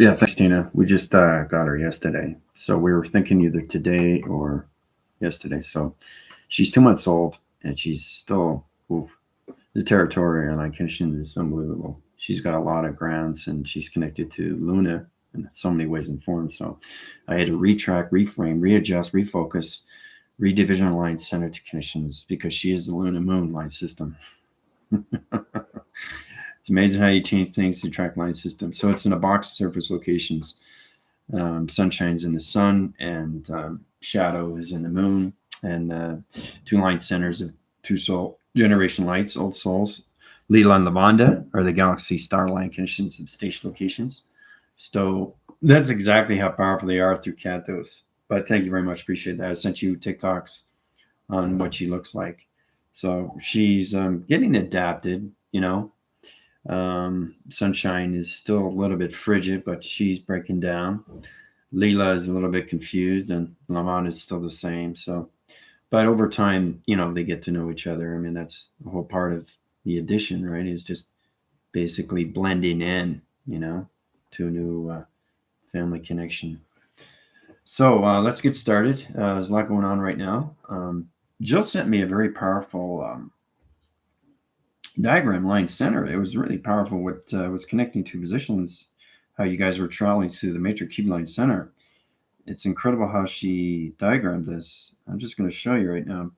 Yeah, thanks, Tina. We just got her yesterday. So we were thinking either today or yesterday. So she's 2 months old and she's still, oof, the territory and condition is unbelievable. She's got a lot of grounds and she's connected to Luna in so many ways and forms. So I had to retrack, reframe, readjust, refocus, redivision line center to conditions because she is the Luna Moon line system. It's amazing how you change things to track line system. So it's in a box surface locations. Sunshine's in the sun, and shadow is in the moon, and two line centers of two soul generation lights, old souls. Lila and Lavanda are the galaxy star line conditions of station locations. So that's exactly how powerful they are through Cantos. But thank you very much. Appreciate that. I sent you TikToks on what she looks like. So she's getting adapted, Sunshine is still a little bit frigid, but she's breaking down. Leela is a little bit confused, and Lamont is still the same. So, but over time, they get to know each other. I mean, that's the whole part of the addition, right? Is just basically blending in, to a new family connection. So let's get started. There's a lot going on right now. Jill sent me a very powerful diagram line center. It was really powerful what was connecting to positions, how you guys were traveling through the matrix cube line center. It's incredible how she diagrammed this. I'm just going to show you right now.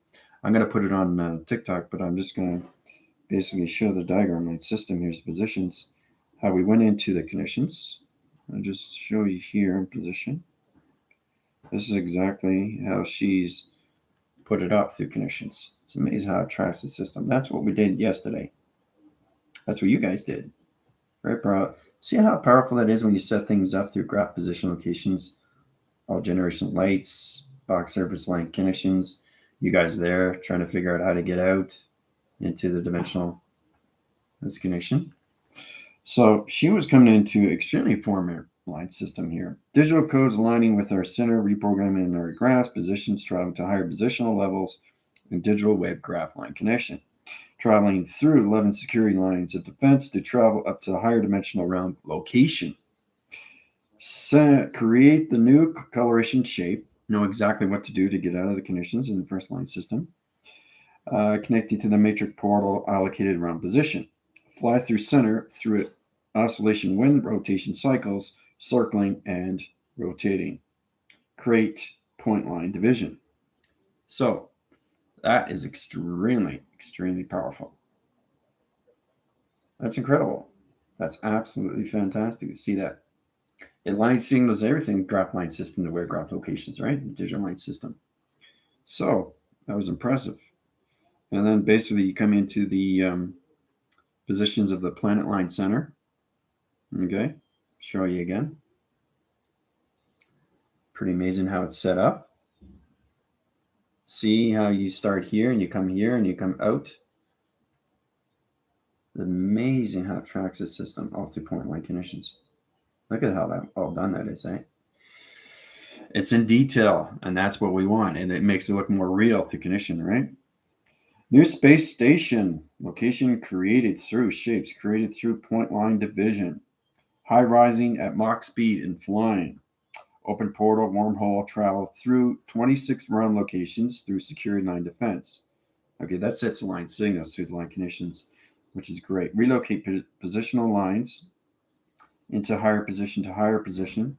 I'm going to put it on TikTok, but I'm just going to basically show the diagram line system. Here's the positions, how we went into the connections. I'll just show you here in position. This is exactly how she's put it up through connections. It's amazing how it tracks the system. That's what we did yesterday. That's what you guys did. Very proud. See how powerful that is when you set things up through graph position locations, all generation lights, box surface line connections. You guys there trying to figure out how to get out into the dimensional this connection. So she was coming into extremely informative line system here. Digital codes aligning with our center, reprogramming our graphs, positions, traveling to higher positional levels, and digital web graph line connection. Traveling through 11 security lines of defense to travel up to a higher dimensional realm location. Create the new coloration shape. Know exactly what to do to get out of the conditions in the first line system. Connecting to the matrix portal allocated around position. Fly through center through it, oscillation wind rotation cycles, circling and rotating. Create point line division. So that is extremely, extremely powerful. That's incredible. That's absolutely fantastic to see that. It line signals everything graph line system to where graph locations, right? Digital line system. So that was impressive. And then basically you come into the positions of the planet line center. Okay, show you again. Pretty amazing how it's set up. See how you start here and you come here and you come out. Amazing how it tracks the system all through point line conditions. Look at how that all done that is, eh? It's in detail, and that's what we want, and it makes it look more real through condition, right? New space station location created through shapes created through point line division. High rising at Mach speed and flying. Open portal wormhole travel through 26 realm locations through security line defense. Okay, that sets the line signals through the line conditions, which is great. Relocate positional lines into higher position to higher position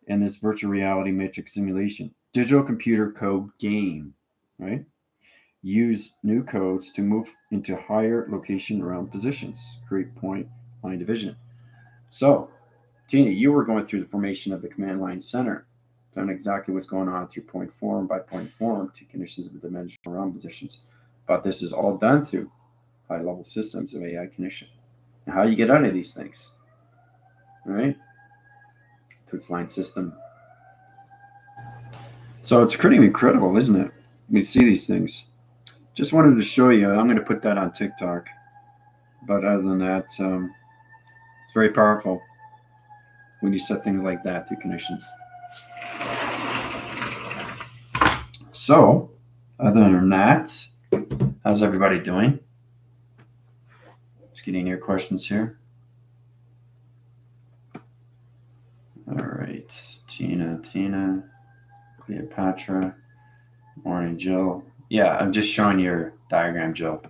in this virtual reality matrix simulation. Digital computer code game, right? Use new codes to move into higher location around positions. Create point line division. So, Tina, you were going through the formation of the command line center, found exactly what's going on through point form by point form to conditions of the dimensional realm positions. But this is all done through high level systems of AI connection. Now, how do you get out of these things? All right? To its line system. So it's pretty incredible, isn't it? We see these things. Just wanted to show you. I'm going to put that on TikTok. But other than that, it's very powerful when you set things like that through connections. So, other than that, how's everybody doing? Let's get any your questions here. All right, Tina, Cleopatra, morning, Jill. Yeah, I'm just showing your diagram, Jill.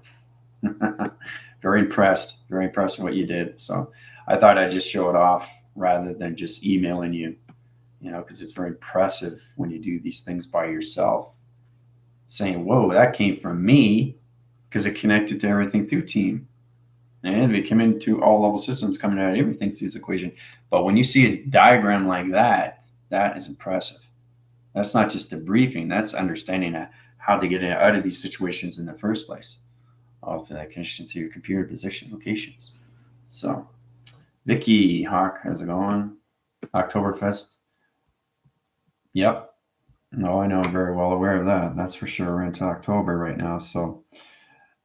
Very impressed with what you did. So I thought I'd just show it off rather than just emailing you, because it's very impressive when you do these things by yourself, saying, whoa, that came from me, because it connected to everything through team. And it came into all level systems coming out of everything through this equation. But when you see a diagram like that, that is impressive. That's not just a briefing, that's understanding how to get out of these situations in the first place. Also, that connection to your computer position locations. So, Vicky Hawk, how's it going? Oktoberfest. Yep. No, I know. I'm very well aware of that. That's for sure. We're into October right now. So,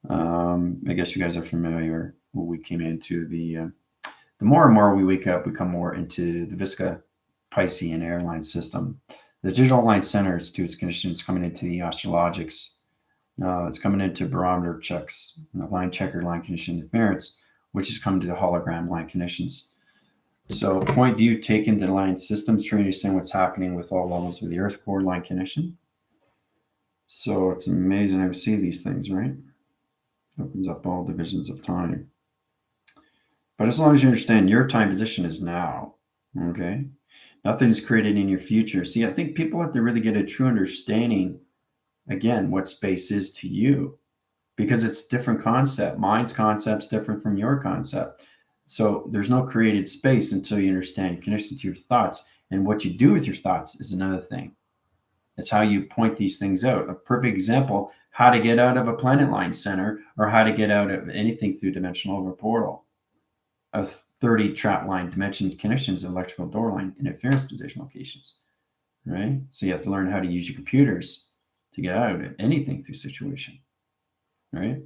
I guess you guys are familiar. We came into the more and more we wake up, we come more into the Visca Piscean airline system. The digital line center is to its conditions coming into the Auslogics. It's coming into barometer checks, line checker, line condition interference, which is coming to the hologram line conditions. So point view taken to line systems, trying to understand what's happening with all levels of the Earth core line condition. So it's amazing how we see these things, right? Opens up all divisions of time. But as long as you understand your time position is now, okay? Nothing's created in your future. See, I think people have to really get a true understanding, again, what space is to you, because it's a different concept. Mine's concept's different from your concept. So there's no created space until you understand your connection to your thoughts. And what you do with your thoughts is another thing. It's how you point these things out. A perfect example, how to get out of a planet line center or how to get out of anything through dimensional over portal. Of 30 trap line dimension connections, electrical door line interference position locations, right? So you have to learn how to use your computers to get out of anything through situation, right?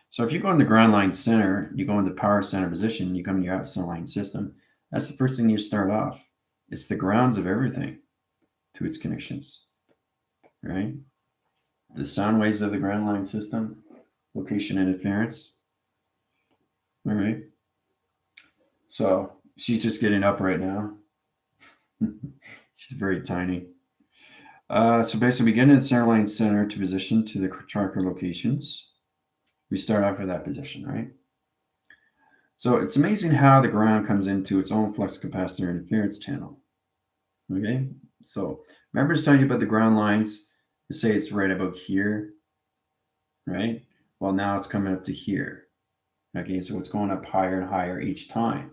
So if you go in the ground line center, you go into power center position, you come in your outside line system, that's the first thing you start off. It's the grounds of everything to its connections, right? The sound waves of the ground line system, location interference, all right? So she's just getting up right now. She's very tiny. So basically, we get in the center line center to position to the tracker locations. We start off with that position, right? So it's amazing how the ground comes into its own flux capacitor interference channel. Okay, so remember I was telling you about the ground lines. To say it's right about here, right? Well, now it's coming up to here. Okay, so it's going up higher and higher each time.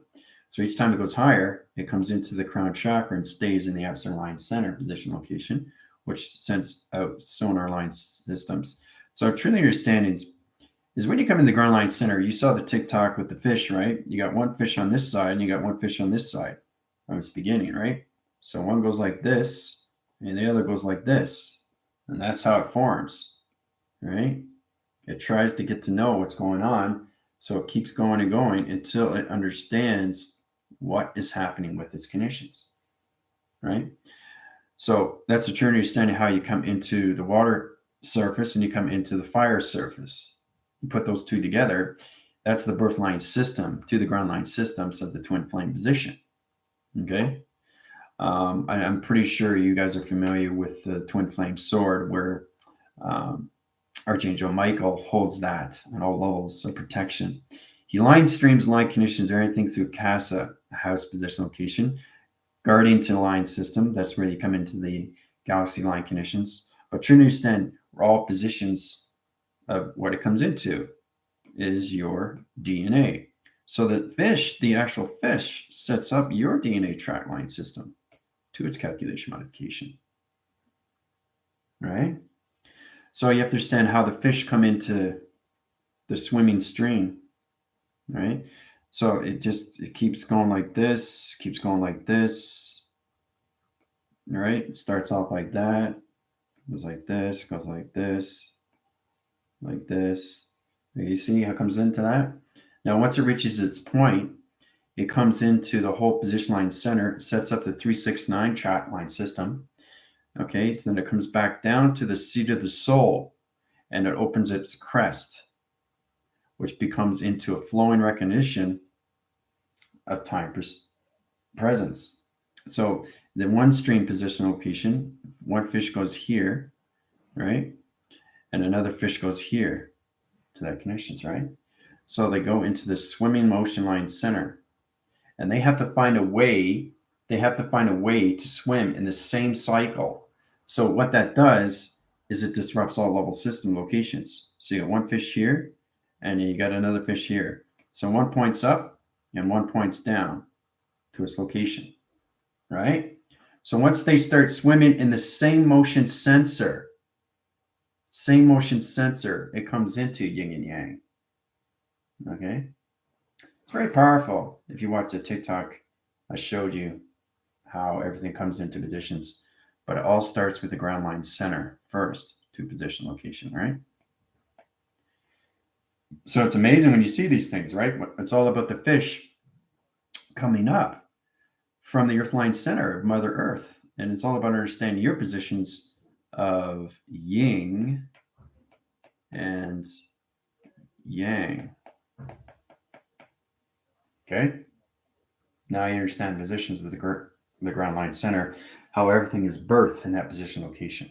So each time it goes higher, it comes into the crown chakra and stays in the absent line center position location, which sends out sonar line systems. So truly understanding is when you come in the ground line center, you saw the TikTok with the fish, right? You got one fish on this side and you got one fish on this side from its beginning, right? So one goes like this and the other goes like this. And that's how it forms, right? It tries to get to know what's going on. So it keeps going and going until it understands what is happening with its conditions, right? So that's a true understanding how you come into the water surface and you come into the fire surface. You put those two together, that's the birth line system to the ground line systems of the twin flame position, okay? I'm pretty sure you guys are familiar with the twin flame sword where Archangel Michael holds that on all levels of protection. He line streams line conditions everything through Casa, house position location, guardian to the line system. That's where you come into the galaxy line conditions. But true to understand, all positions of what it comes into is your DNA. So the fish, the actual fish, sets up your DNA track line system to its calculation modification. Right? So you have to understand how the fish come into the swimming stream, right? So it keeps going like this, keeps going like this, right? It starts off like that, goes like this, goes like this, like this. You see how it comes into that? Now, once it reaches its point, it comes into the whole position line center, sets up the 369 track line system. Okay, so then it comes back down to the seat of the soul and it opens its crest. which becomes into a flowing recognition of time presence. So the one stream position location, one fish goes here, right? And another fish goes here to that connections, right? So they go into the swimming motion line center, and they have to find a way. They have to find a way to swim in the same cycle. So what that does is it disrupts all level system locations. So you got one fish here, and you got another fish here. So one points up and one points down to its location, right? So once they start swimming in the same motion sensor, it comes into yin and yang. Okay, it's very powerful. If you watch the TikTok, I showed you how everything comes into positions, but it all starts with the ground line center first to position location, right? So it's amazing when you see these things, right? It's all about the fish coming up from the earth line center of Mother Earth. And it's all about understanding your positions of yin and yang. Okay. Now you understand the positions of the ground line center, how everything is birthed in that position location.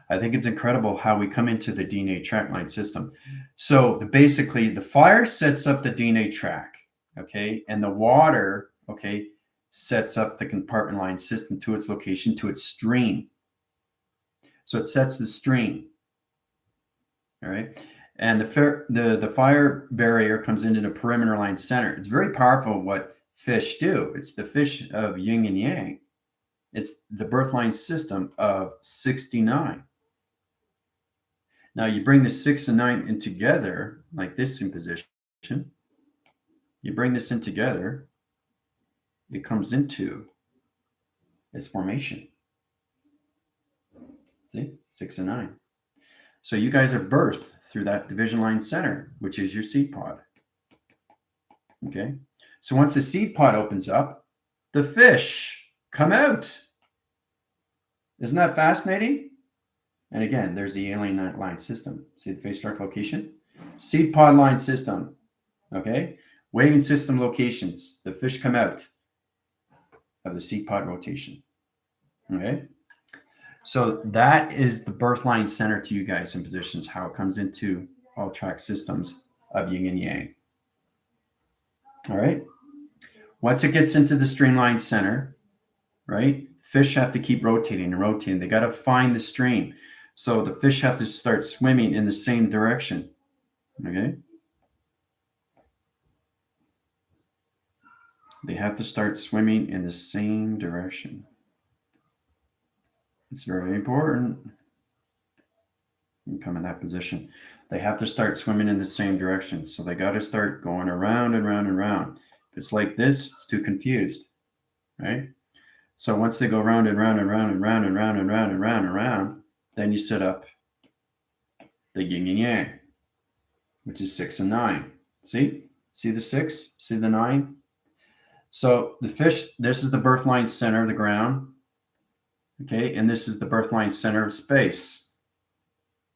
I think it's incredible how we come into the DNA track line system. So basically, the fire sets up the DNA track, okay, and the water, okay, sets up the compartment line system to its location, to its stream. So it sets the stream, all right, and the fire barrier comes into the perimeter line center. It's very powerful what fish do. It's the fish of yin and yang. It's the birth line system of 69. Now you bring the 6 and 9 in together, like this in position. You bring this in together, it comes into its formation. See, 6 and 9. So you guys are birthed through that division line center, which is your seed pod. Okay. So once the seed pod opens up, the fish come out. Isn't that fascinating? And again, there's the alien line system. See the face struck location? Seed pod line system. Okay. Waving system locations. The fish come out of the seed pod rotation. Okay. So that is the birth line center to you guys in positions, how it comes into all track systems of yin and yang. All right. Once it gets into the streamline center, right, fish have to keep rotating and rotating. They got to find the stream. So the fish have to start swimming in the same direction. Okay. They have to start swimming in the same direction. It's very important. You come in that position. They have to start swimming in the same direction. So they got to start going around and round and round. If it's like this, it's too confused, right? So once they go round and round and round and round and round and round and round and round, then you set up the yin and yang, which is 6 and 9. See the 6, see the 9. So the fish, this is the birth line center of the ground. Okay, and this is the birth line center of space.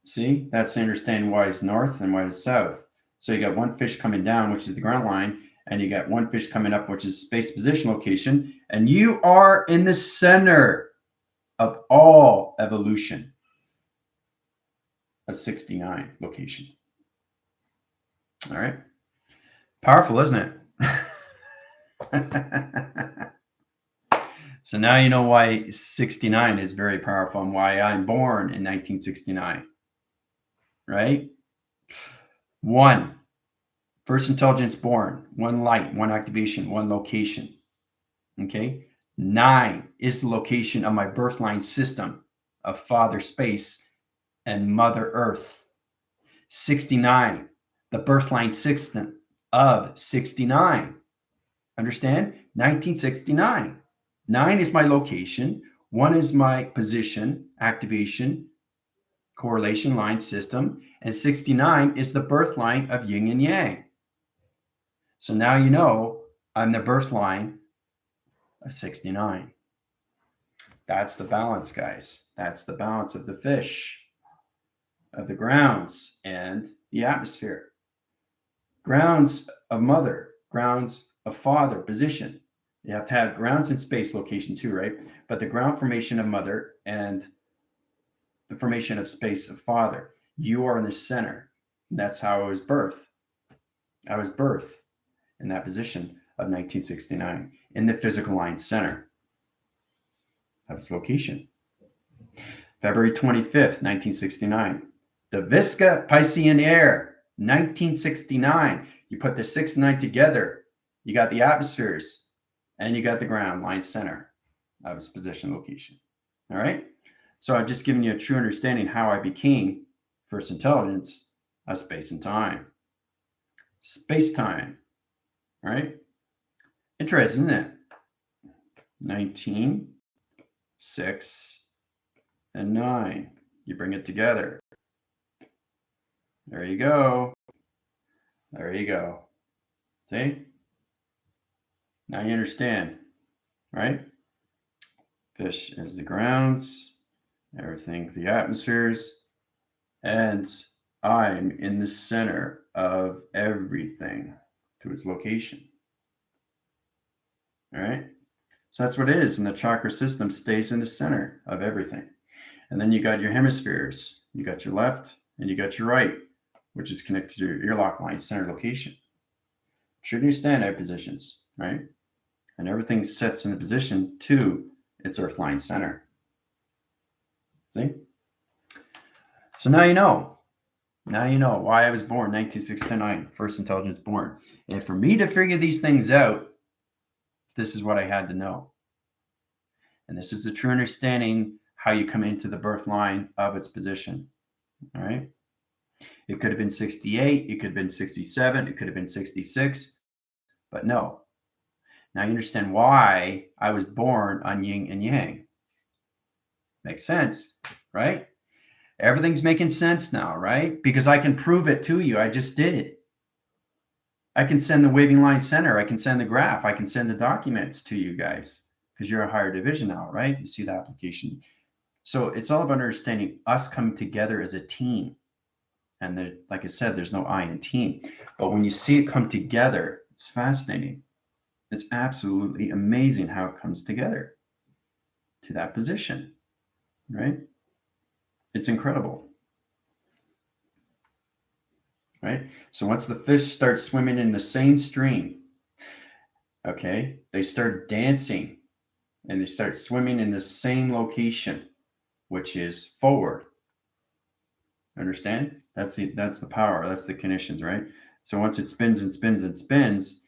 See, that's understanding why it's north and why it's south. So you got one fish coming down, which is the ground line, and you got one fish coming up, which is space position location, and you are in the center of all evolution of 69 location. All right, powerful, isn't it? So now you know why 69 is very powerful and why I'm born in 1969, right? 1, first intelligence born, 1 light, 1 activation, 1 location, okay? 9 is the location of my birth line system of Father Space and Mother Earth. 69, the birth line system of 69. Understand? 1969. 9 is my location. 1 is my position, activation, correlation line system. And 69 is the birth line of yin and yang. So now you know I'm the birth line of 69. That's the balance, guys. That's the balance of the fish, of the grounds, and the atmosphere. Grounds of mother, grounds of father, position. You have to have grounds in space, location too, right? But the ground formation of mother and the formation of space of father. You are in the center. That's how I was birthed. I was birthed in that position of 1969 in the physical line center of its location. February 25th, 1969. The Visca Piscean air, 1969. You put the 6 and 9 together, you got the atmospheres, and you got the ground line center of its position location. All right? So I've just given you a true understanding how I became first intelligence of space and time. Space-time. All right? Interesting, isn't it? 19, 6, and 9. You bring it together. There you go. There you go. See? Now you understand, right? Fish is the grounds, everything the atmospheres, and I'm in the center of everything to its location. All right? So that's what it is. And the chakra system stays in the center of everything. And then you got your hemispheres. You got your left and you got your right, which is connected to your earlock line center location. Should you stand at positions, right? And everything sets in a position to its earth line center. See? So now you know. Now you know why I was born 1969, first intelligence born. And for me to figure these things out, this is what I had to know. And this is the true understanding how you come into the birth line of its position. All right? It could have been 68, it could have been 67, it could have been 66, but no. Now you understand why I was born on yin and yang. Makes sense, right? Everything's making sense now, right? Because I can prove it to you. I just did it. I can send the waving line center. I can send the graph. I can send the documents to you guys because you're a higher division now, right? You see the application. So it's all about understanding us coming together as a team. And like I said, there's no I in team. But when you see it come together, it's fascinating. It's absolutely amazing how it comes together to that position, right? It's incredible, right? So once the fish start swimming in the same stream, okay, they start dancing and they start swimming in the same location, which is forward. Understand? That's the power. That's the conditions, right? So once it spins and spins and spins,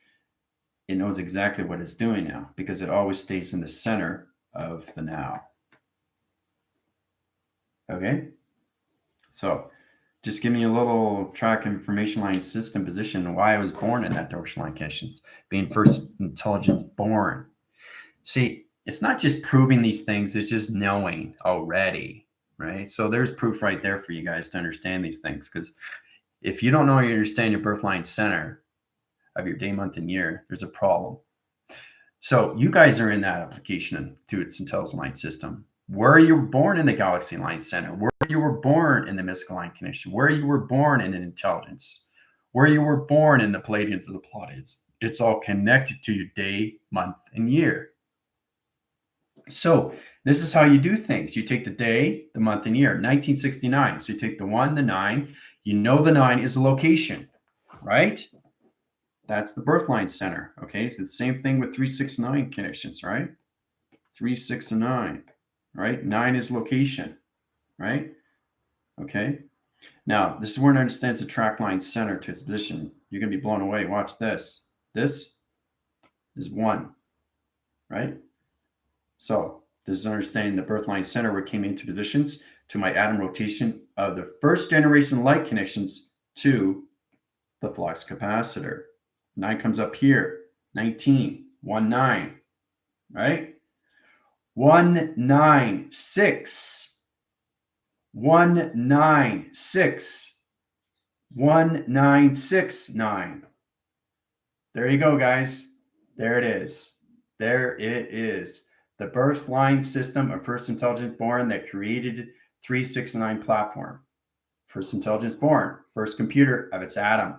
it knows exactly what it's doing now because it always stays in the center of the now. Okay? So just give me a little track information line system position and why I was born in that dorsal line conditions, being first intelligence born. See, it's not just proving these things, it's just knowing already, right? So there's proof right there for you guys to understand these things, because if you don't know or you understand your birth line center of your day, month, and year, there's a problem. So you guys are in that application to its intelligence line system. Where you were born in the galaxy line center, where you were born in the mystical line connection, where you were born in an intelligence, where you were born in the Palladians of the Pleiades, it's all connected to your day, month, and year. So this is how you do things. You take the day, the month, and year. 1969. So you take the 1, the 9. You know the 9 is a location, right? That's the birth line center. Okay, so the same thing with 3, 6, 9 connections, right? 3, 6, and 9, right? 9 is location, right? Okay. Now, this is where it understands the track line center to its position. You're going to be blown away. Watch this. This is 1, right? So this is understanding the birth line center where it came into positions to my atom rotation of the first generation light connections to the flux capacitor. 9 comes up here. 19, 1, 9, right? 1, 9, 6. 1, 9, 6. 1, 9, 6, 9. There you go, guys. There it is. There it is. The birth line system of First Intelligence Born that created 3, 6, and 9 platform. First Intelligence Born, first computer of its atom.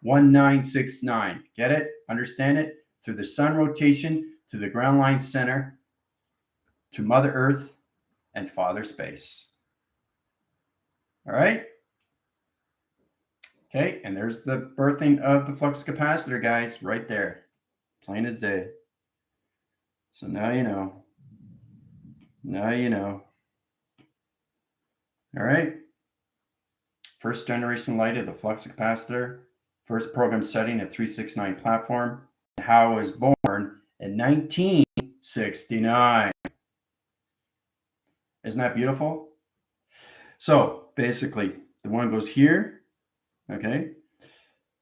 1969. Get it? Understand it? Through the sun rotation to the ground line center to Mother Earth and Father Space. All right? Okay, and there's the birthing of the flux capacitor, guys, right there. Plain as day. So now you know. Now you know. All right. First generation light of the flux capacitor. First program setting at 369 platform. How it was born in 1969. Isn't that beautiful? So basically, the 1 goes here. Okay.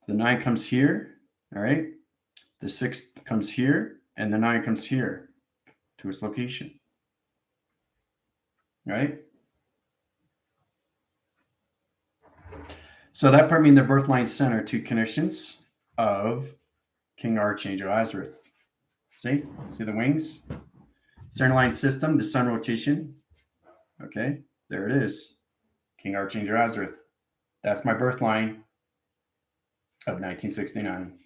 The 9 comes here. All right. The 6 comes here. And the 9 comes here to its location. Right? So that put me in the birth line center, 2 connections of King Archangel Azareth. See the wings? Center line system, the sun rotation. Okay, there it is. King Archangel Azareth. That's my birth line of 1969.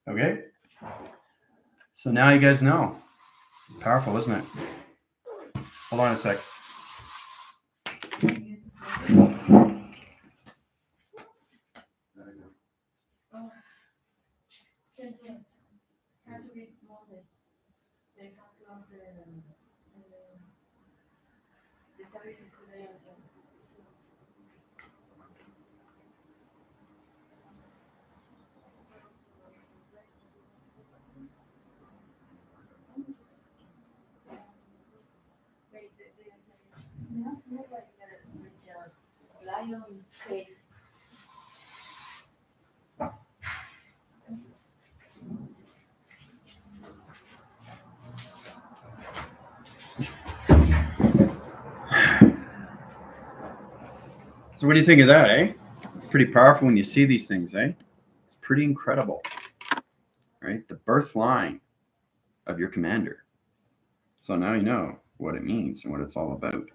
Okay? So now you guys know. Powerful, isn't it? Hold on a sec. So what do you think of that, eh? It's pretty powerful when you see these things, eh? It's pretty incredible, right? The birth line of your commander. So now you know what it means and what it's all about.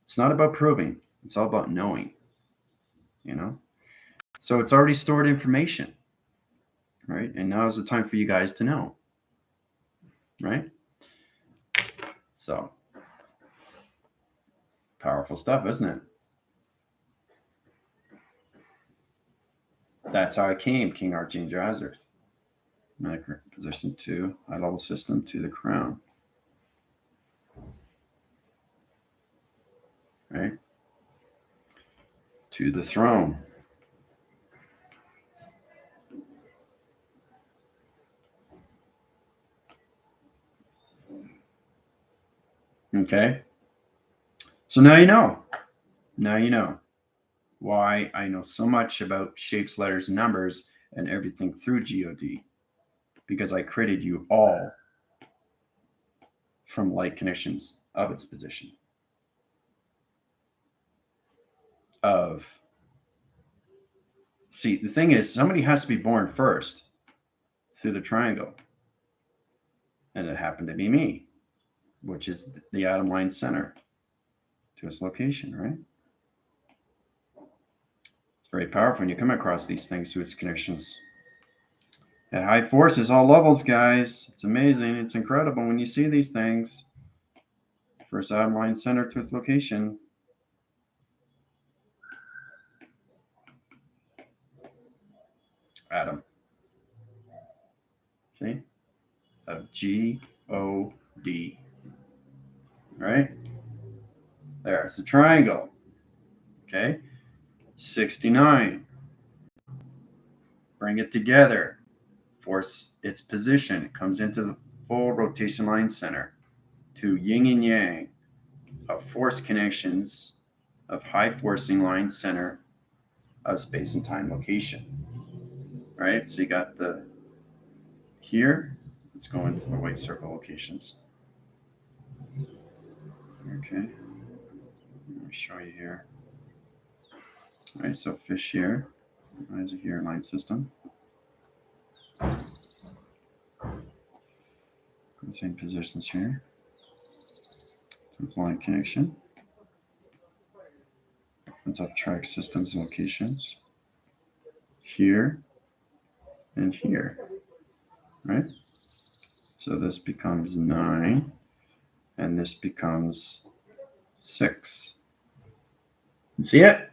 It's not about proving. It's all about knowing, you know? So it's already stored information, right? And now is the time for you guys to know, right? So powerful stuff, isn't it? That's how I came, King Archangel Azareth. Position 2, high level system to the crown. Right? To the throne. Okay? So now you know. Now you know why I know so much about shapes, letters, and numbers and everything through GOD. Because I created you all from light connections of its position. See, the thing is, somebody has to be born first through the triangle. And it happened to be me, which is the atom line center to its location, right? It's very powerful when you come across these things to its connections. At high forces, all levels, guys. It's amazing. It's incredible when you see these things. First atom line center to its location. Atom. See? Of G-O-D. Right? There. It's a triangle. Okay? 69. Bring it together. Force its position. It comes into the full rotation line center to yin and yang of force connections of high forcing line center of space and time location. Right? So you got the here. Let's go into the white circle locations. Okay. Let me show you here. All right, so fish here. Eyes are here, line system. Same positions here. It's line connection. Opens up track systems locations. here, and here, right? So this becomes 9, and this becomes 6. You see it?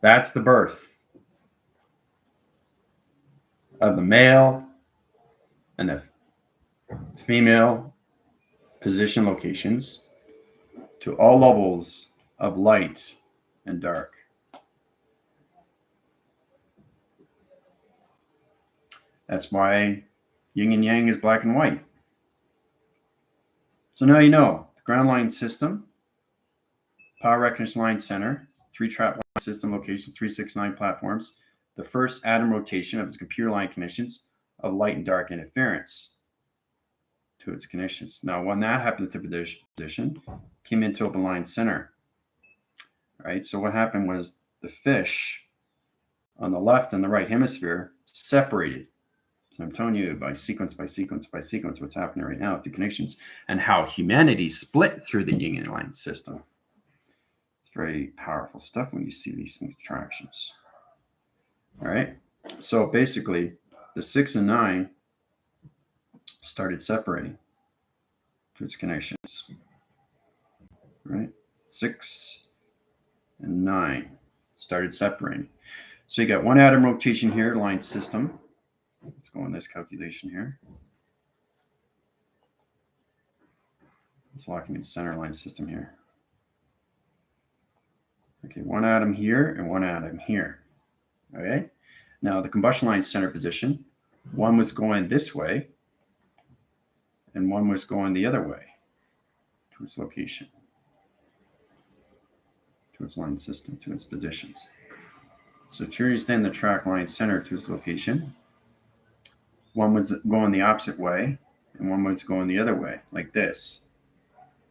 That's the birth of the male and the female position locations to all levels of light and dark. That's why yin and yang is black and white. So now you know the ground line system, power recognition line center, 3-trap line system location, 369 platforms, the first atom rotation of its computer line connections of light and dark interference to its connections. Now, when that happened to the position, came into open line center, right? So what happened was the fish on the left and the right hemisphere separated. So I'm telling you by sequence, what's happening right now with the connections and how humanity split through the yin and yang system. It's very powerful stuff when you see these interactions. All right. So basically, the 6 and 9 started separating to its connections. Right? 6 and 9 started separating. So you got one atom rotation here, line system. Let's go on this calculation here. Let's lock in center line system here. Okay, one atom here and one atom here. Okay. Now the combustion line center position, one was going this way and one was going the other way to its location, to its line system, to its positions. So to understand the track line center to its location, one was going the opposite way and one was going the other way, like this,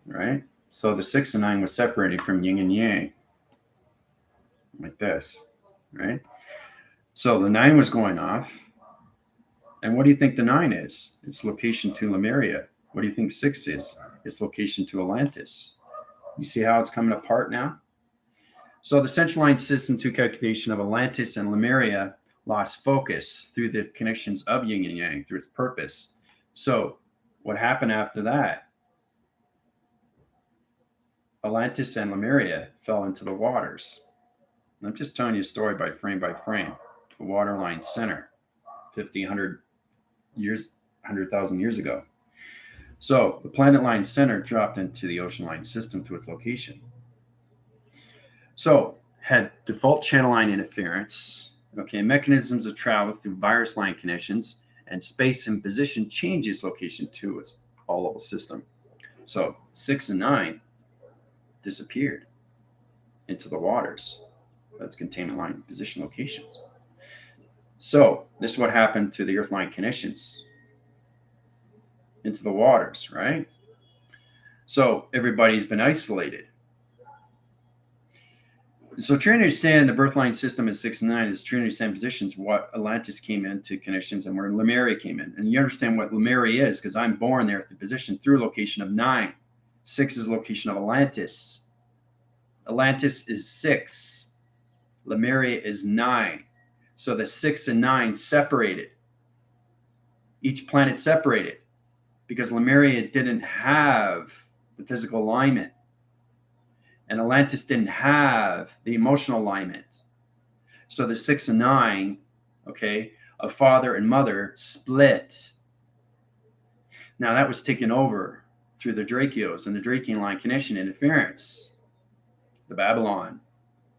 right? So the 6 and 9 was separated from yin and yang, like this, right? So the 9 was going off. And what do you think the 9 is? Its location to Lemuria. What do you think 6 is? Its location to Atlantis. You see how it's coming apart now? So the central line system to calculation of Atlantis and Lemuria lost focus through the connections of yin and yang, through its purpose. So what happened after that? Atlantis and Lemuria fell into the waters. I'm just telling you a story by frame, the waterline center, 100 years, 100,000 years ago. So the planet line center dropped into the ocean line system to its location. So had default channel line interference, okay, mechanisms of travel through virus line connections, and space and position changes location to its all level system. So 6 and 9 disappeared into the waters. That's containment line position locations. So this is what happened to the earth line connections into the waters, right? So everybody's been isolated. So trying to understand the birth line system in 6 and 9 is trying to understand positions, what Atlantis came into connections and where Lemuria came in. And you understand what Lemuria is because I'm born there at the position through location of 9. 6 is location of Atlantis. Atlantis is 6. Lemuria is 9. So the 6 and 9 separated. Each planet separated because Lemuria didn't have the physical alignment. And Atlantis didn't have the emotional alignment. So the 6 and 9, okay, of father and mother split. Now that was taken over through the Drakios and the Drakian line connection interference. The Babylon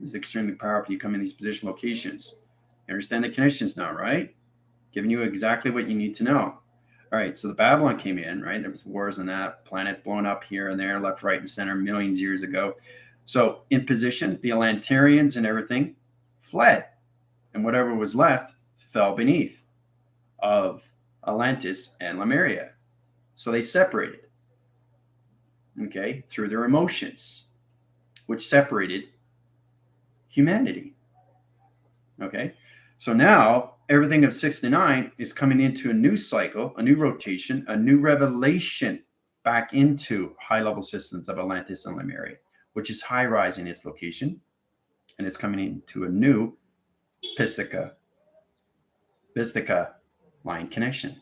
is extremely powerful. You come in these position locations. You understand the connections now, right? Giving you exactly what you need to know. All right, so the Babylon came in, right? There was wars and that, planets blowing up here and there, left, right, and center, millions of years ago. So in position, the Atlanteans and everything fled. And whatever was left fell beneath of Atlantis and Lemuria. So they separated, okay, through their emotions, which separated humanity. Okay, so now everything of 6 to 9 is coming into a new cycle, a new rotation, a new revelation back into high-level systems of Atlantis and Lemuria, which is high-rise in its location, and it's coming into a new Pistica line connection.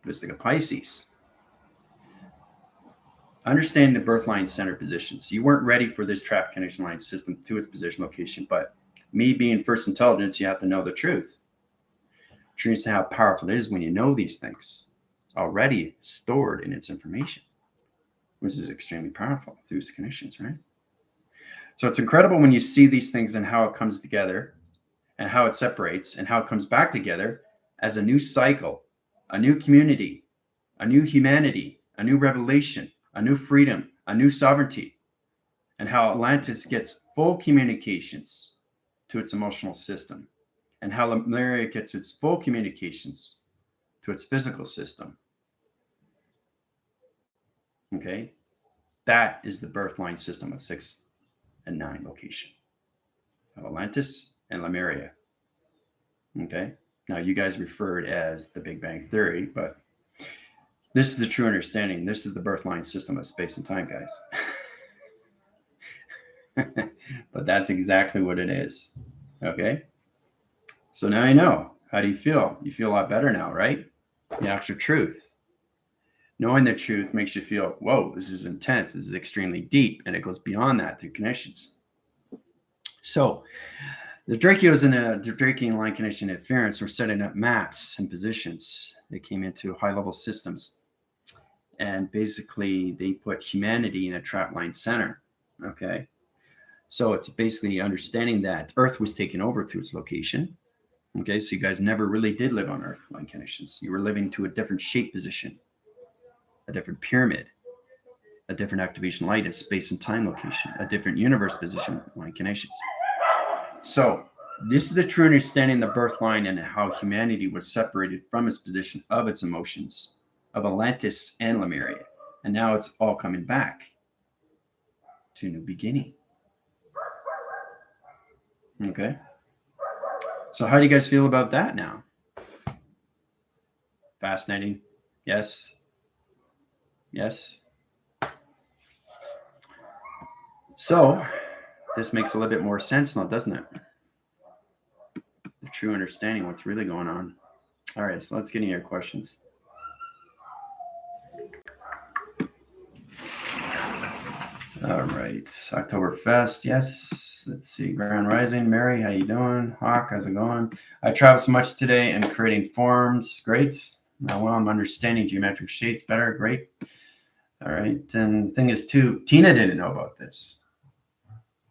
Pistica Pisces. Understanding the birth line center positions. You weren't ready for this trap connection line system to its position location, but me being first intelligence, you have to know the truth. Truth is how powerful it is when you know these things already stored in its information, which is extremely powerful through its connections, right? So it's incredible when you see these things and how it comes together and how it separates and how it comes back together as a new cycle, a new community, a new humanity, a new revelation, a new freedom, a new sovereignty, and how Atlantis gets full communications to its emotional system, and how Lemuria gets its full communications to its physical system. Okay, that is the birth line system of 6 and 9 location of Atlantis and Lemuria. Okay, now you guys refer it as the Big Bang Theory, but this is the true understanding. This is the birth line system of space and time, guys. But that's exactly what it is. Okay, so now you know. How do you feel? You feel a lot better now, right? The actual truth. Knowing the truth makes you feel, whoa, this is intense. This is extremely deep. And it goes beyond that through connections. So the Drakios and the Drakian line connection interference were setting up maps and positions. They came into high-level systems. And basically, they put humanity in a trap line center. Okay. So it's basically understanding that Earth was taken over through its location. Okay. So you guys never really did live on Earth line connections. You were living to a different shape position, a different pyramid, a different activation light, a space and time location, a different universe position line connections. So this is the true understanding of the birth line and how humanity was separated from its position of its emotions of Atlantis and Lemuria. And now it's all coming back to a new beginning. Okay. So how do you guys feel about that now? Fascinating. Yes. Yes. So this makes a little bit more sense now, doesn't it? The true understanding of what's really going on. All right, so let's get into your questions. All right, Oktoberfest, yes. Let's see, Grand Rising, Mary, how you doing? Hawk, how's it going? I traveled so much today and creating forms, great. Now, well, I'm understanding geometric shapes better, great. All right, and the thing is too, Tina didn't know about this.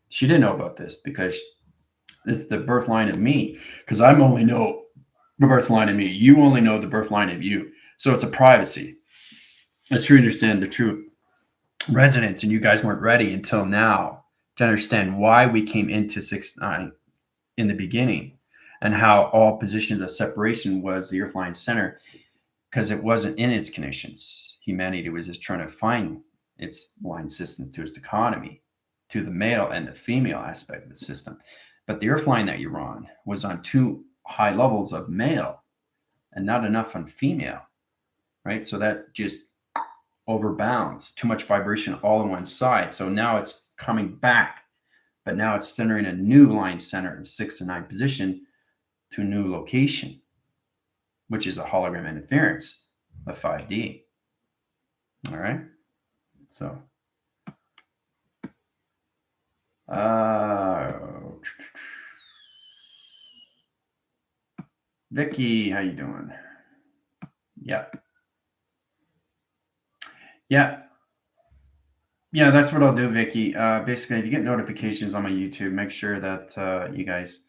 She didn't know about this because this is the birth line of me, because I only know the birth line of me. You only know the birth line of you. So it's a privacy. Let's really understand the true resonance, and you guys weren't ready until now to understand why we came into 6-9 in the beginning and how all positions of separation was the earth line center, because it wasn't in its connections. Humanity was just trying to find its line system to its economy, to the male and the female aspect of the system. But the earth line that you're on was on too high levels of male and not enough on female, right? So that just overbounds, too much vibration all on one side. So now it's coming back, but now it's centering a new line center of 6 to 9 position to a new location, which is a hologram interference of 5D. All right. So, Vicky, how you doing? Yeah. Yeah. Yeah, that's what I'll do, Vicky. Basically, if you get notifications on my YouTube, make sure that you guys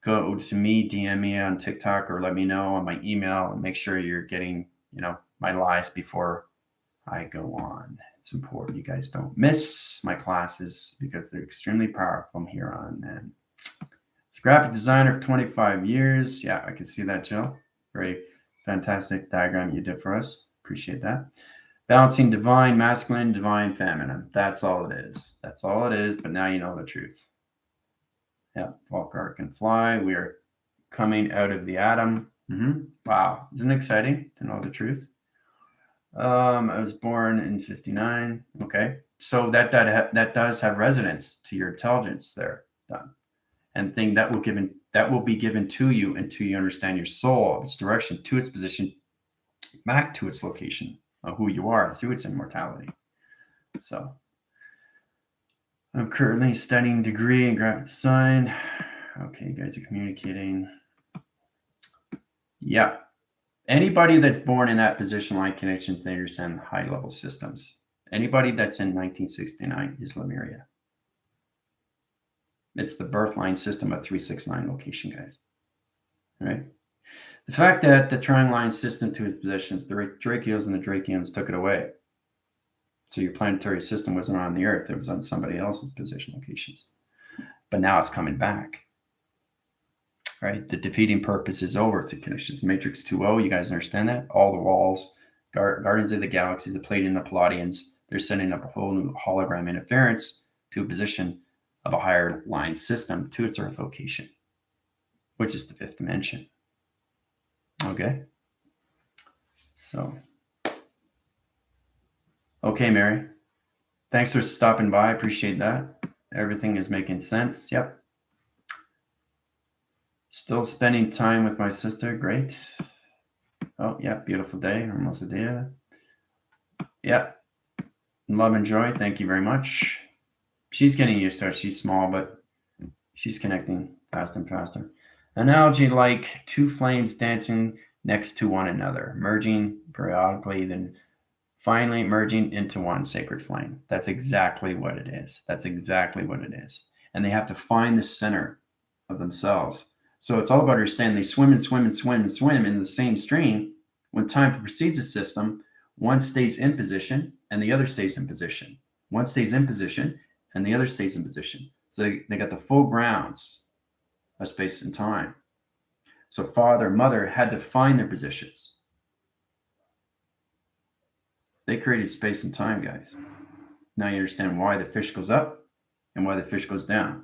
go to me, DM me on TikTok, or let me know on my email, and make sure you're getting, my lives before I go on. It's important you guys don't miss my classes because they're extremely powerful from here on. And it's a graphic designer for 25 years. Yeah, I can see that, Jill. Very fantastic diagram you did for us. Appreciate that. Balancing divine masculine, divine feminine. That's all it is. That's all it is. But now you know the truth. Yeah, Walker can fly. We are coming out of the atom. Wow, isn't it exciting to know the truth? I was born in 59. Okay, so that does have resonance to your intelligence there. Done. and thing that will be given to you until you understand your soul, its direction to its position, back to its location of who you are through its immortality. So I'm currently studying degree in graphic design. Okay, you guys are communicating. Yeah. Anybody that's born in that position line connections, they understand high level systems. Anybody that's in 1969 is Lemuria. It's the birth line system of 369 location, guys. All right. The fact that the triangle line system to its positions, the Drakios and the Drakians took it away. So your planetary system wasn't on the Earth, it was on somebody else's position locations. But now it's coming back. Right? The defeating purpose is over through connections. Matrix 2.0, you guys understand that? All the walls, Guardians of the Galaxy, the Pleiadians, the Palladians, they're setting up a whole new hologram interference to a position of a higher line system to its Earth location, which is the fifth dimension. Okay? So, okay, Mary. Thanks for stopping by. I appreciate that. Everything is making sense. Yep. Still spending time with my sister. Great. Oh, yeah. Beautiful day. Almost a day. Yeah. Love and joy. Thank you very much. She's getting used to it. She's small, but she's connecting faster and faster. Analogy like two flames dancing next to one another, merging periodically, then finally merging into one sacred flame. That's exactly what it is. That's exactly what it is. And they have to find the center of themselves. So it's all about understanding they swim and swim and swim and swim in the same stream. When time precedes a system, one stays in position and the other stays in position. One stays in position and the other stays in position. So they got the full grounds of space and time. So father and mother had to find their positions. They created space and time, guys. Now you understand why the fish goes up and why the fish goes down,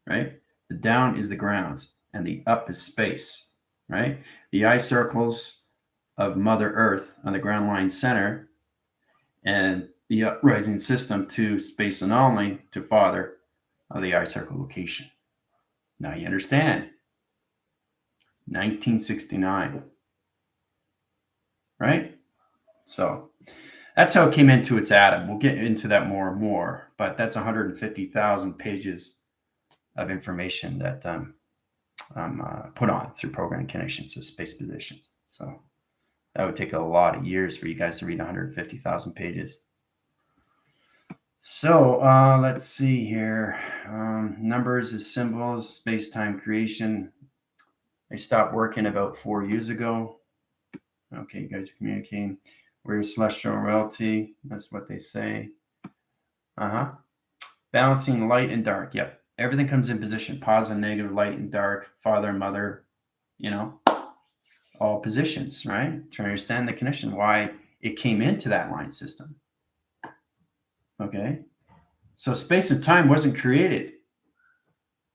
right? The down is the grounds and the up is space, right? The eye circles of Mother Earth on the ground line center and the uprising system to space anomaly to father of the eye circle location. Now you understand. 1969, right? So that's how it came into its atom. We'll get into that more and more, but that's 150,000 pages of information that put on through programming connections of space positions. So that would take a lot of years for you guys to read 150,000 pages. So let's see here. Numbers as symbols, space-time creation. I stopped working about 4 years ago. Okay, you guys are communicating. We're celestial royalty. That's what they say. Balancing light and dark. Yep. Everything comes in position. Positive, negative, light and dark. Father and mother. All positions, right? Trying to understand the connection. Why it came into that line system. Okay. So space and time wasn't created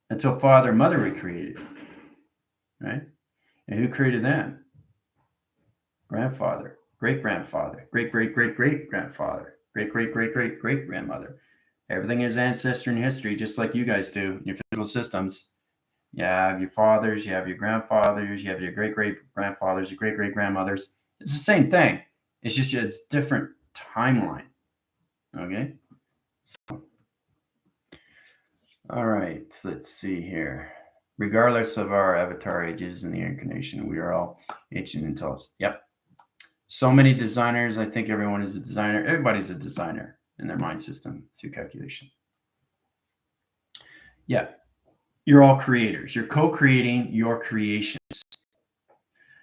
until father and mother were created. Right? And who created them? Grandfather, great-grandfather, great-great-great-great-grandfather, great-great-great-great-great-grandmother. Everything is ancestry and history, just like you guys do in your physical systems. You have your fathers, you have your grandfathers, you have your great-great-grandfathers, your great-great-grandmothers. It's the same thing. It's just it's different timeline. Okay? So, all right, let's see here. Regardless of our avatar ages and the incarnation, we are all ancient intelligence. Yep. So many designers. I think everyone is a designer. Everybody's a designer in their mind system through calculation. Yeah. You're all creators. You're co-creating your creations.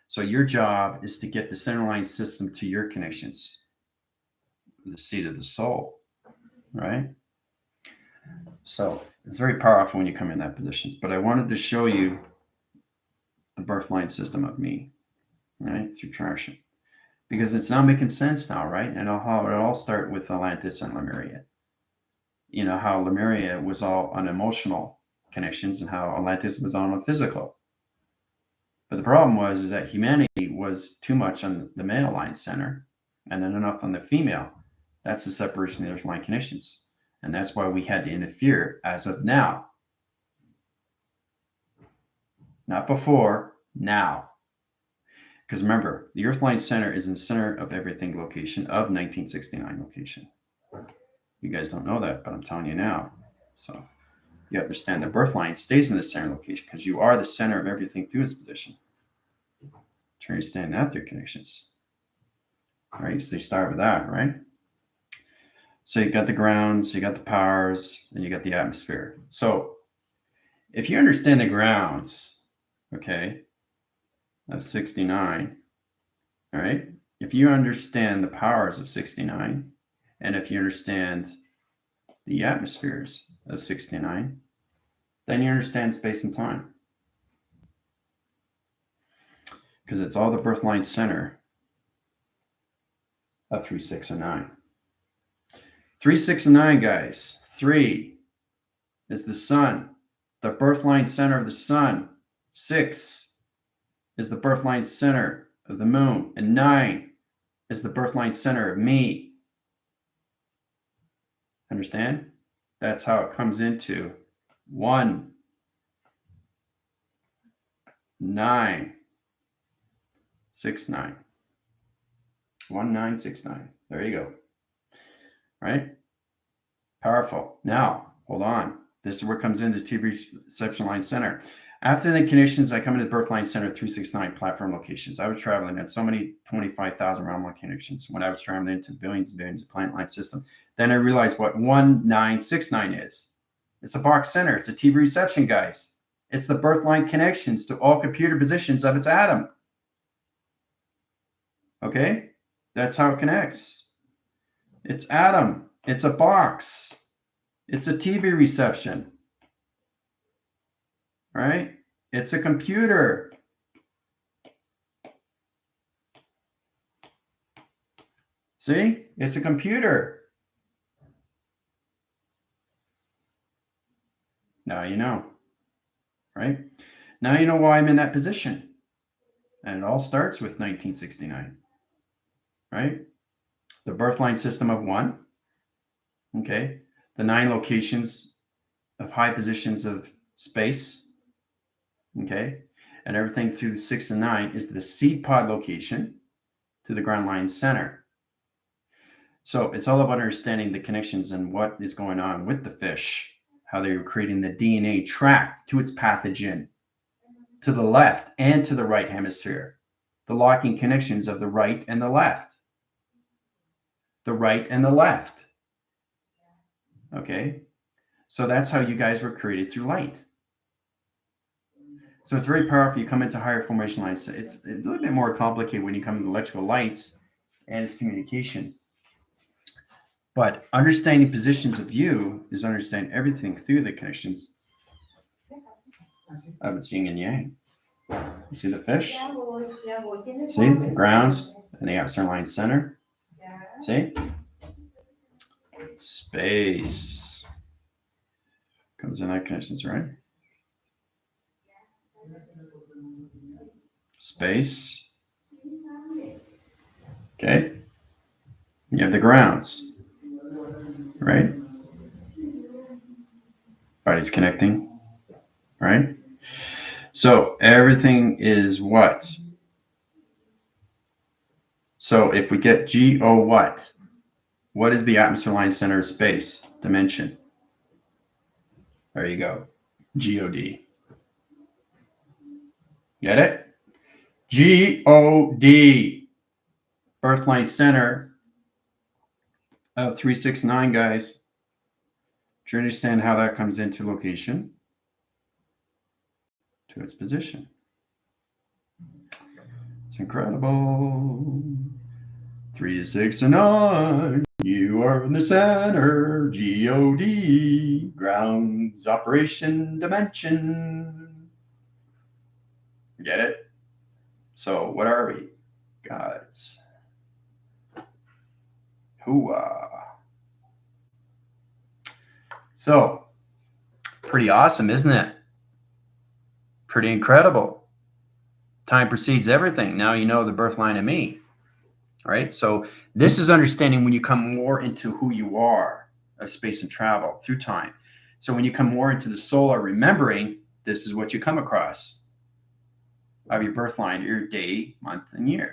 So your job is to get the centerline system to your connections, the seat of the soul, right? So it's very powerful when you come in that position. But I wanted to show you the birth line system of me, right, through traction. Because it's now making sense now, right? And how it all started with Atlantis and Lemuria. How Lemuria was all on emotional connections and how Atlantis was on physical. But the problem was that humanity was too much on the male line center and then enough on the female. That's the separation of those line connections. And that's why we had to interfere as of now. Not before, now. Because remember, the Earth line center is in the center of everything location of 1969 location. You guys don't know that, but I'm telling you now. So you understand the birth line stays in the center location because you are the center of everything through its position. Try to understand that through connections. All right, so you start with that, right? So you got the grounds, you got the powers, and you got the atmosphere. So if you understand the grounds, okay, of 69, all right, if you understand the powers of 69, and if you understand the atmospheres of 69, then you understand space and time. Because it's all the birth line center of 3, 6, and 9. 3, 6, and 9, guys. 3 is the sun, the birth line center of the sun. 6 is the birth line center of the moon. And 9 is the birth line center of me. Understand? That's how it comes into 1, 9, 6, 9. 1, 9, 6, 9. There you go. Right? Powerful. Now, hold on. This is where it comes into TV reception line center. After the conditions, I come into the birth line center 369 platform locations. I was traveling at so many 25,000 round one connections when I was traveling into billions and billions of planet line system. Then I realized what 1969 is. It's a box center. It's a TV reception, guys. It's the birth line connections to all computer positions of its atom. Okay? That's how it connects. It's atom. It's a box. It's a TV reception. Right? It's a computer. See? It's a computer. Now you know. Right? Now you know why I'm in that position. And it all starts with 1969. Right? The birth line system of 1. Okay? The 9 locations of high positions of space. Okay, and everything through 6 and 9 is the seed pod location to the ground line center. So it's all about understanding the connections and what is going on with the fish, how they were creating the DNA track to its pathogen, to the left and to the right hemisphere, the locking connections of the right and the left. The right and the left. Okay, so that's how you guys were created through light. So it's very powerful. You come into higher formation lines. It's a little bit more complicated when you come to electrical lights and its communication. But understanding positions of you is understanding everything through the connections of its yin and yang. You see the fish? See the grounds and the atmosphere line center? See? Space comes in that connections, right? Space. Okay. You have the grounds, right? Body's connecting, right? So everything is what? So if we get GO what? What is the atmosphere line center of space dimension? There you go. GOD. Get it? GOD. Birth line center of 369, guys. Do you understand how that comes into location? To its position. It's incredible. 3, 6, and 9. You are in the center. GOD. Grounds operation dimension. Get it? So what are we? Gods. Hooah. So, pretty awesome, isn't it? Pretty incredible. Time precedes everything. Now you know the birth line of me. All right? So this is understanding when you come more into who you are of space and travel through time. So when you come more into the solar remembering, this is what you come across. of your birth line, your day, month, and year,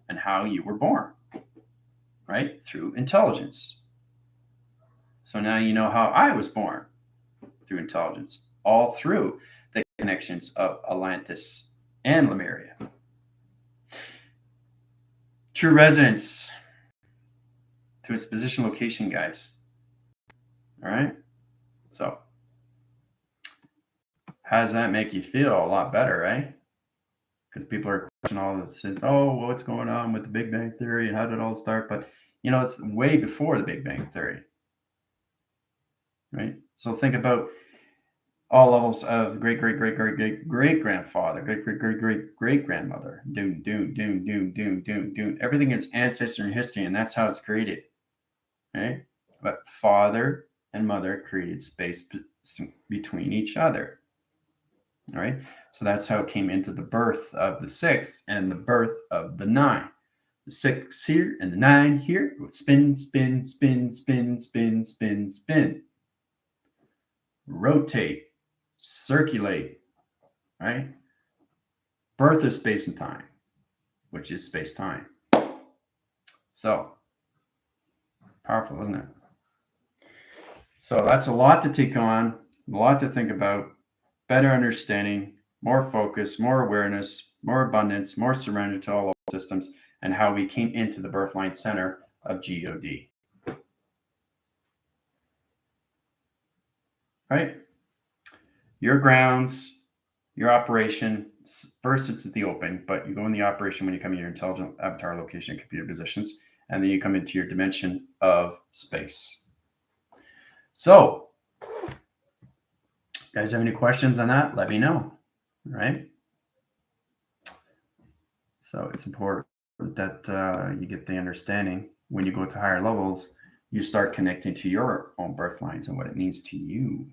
and how you were born, right? Through intelligence. So now you know how I was born through intelligence, all through the connections of Atlantis and Lemuria. True residence to its position location, guys. All right. So, how does that make you feel? A lot better, right? Because people are questioning all this. Oh, well, what's going on with the Big Bang Theory and how did it all start? But it's way before the Big Bang Theory, right? So think about all levels of great grandfather, great grandmother, doom. Everything is ancestor and history, and that's how it's created, right? But father and mother created space between each other. All right. So that's how it came into the birth of the 6 and the birth of the 9. The 6 here and the 9 here would spin. Rotate, circulate, right? Birth of space and time, which is space-time. So, powerful, isn't it? So that's a lot to take on, a lot to think about, better understanding, more focus, more awareness, more abundance, more surrender to all systems, and how we came into the birthline center of GOD. Right? Your grounds, your operation, first it's at the open, but you go in the operation when you come in your intelligent avatar location and computer positions, and then you come into your dimension of space. So, guys have any questions on that? Let me know, right? So it's important that you get the understanding when you go to higher levels, you start connecting to your own birth lines and what it means to you.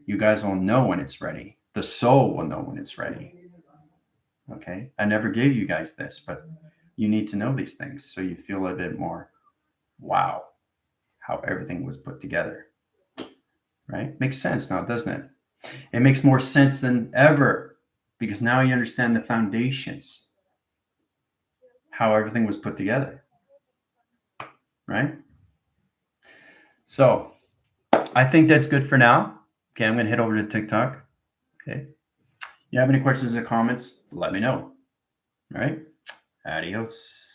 You guys will know when it's ready. The soul will know when it's ready. Okay? I never gave you guys this, but you need to know these things so you feel a bit more, wow, how everything was put together. Right? Makes sense now, doesn't it? It makes more sense than ever because now you understand the foundations, how everything was put together. Right? So I think that's good for now. Okay, I'm going to head over to TikTok. Okay. You have any questions or comments? Let me know. All right. Adios.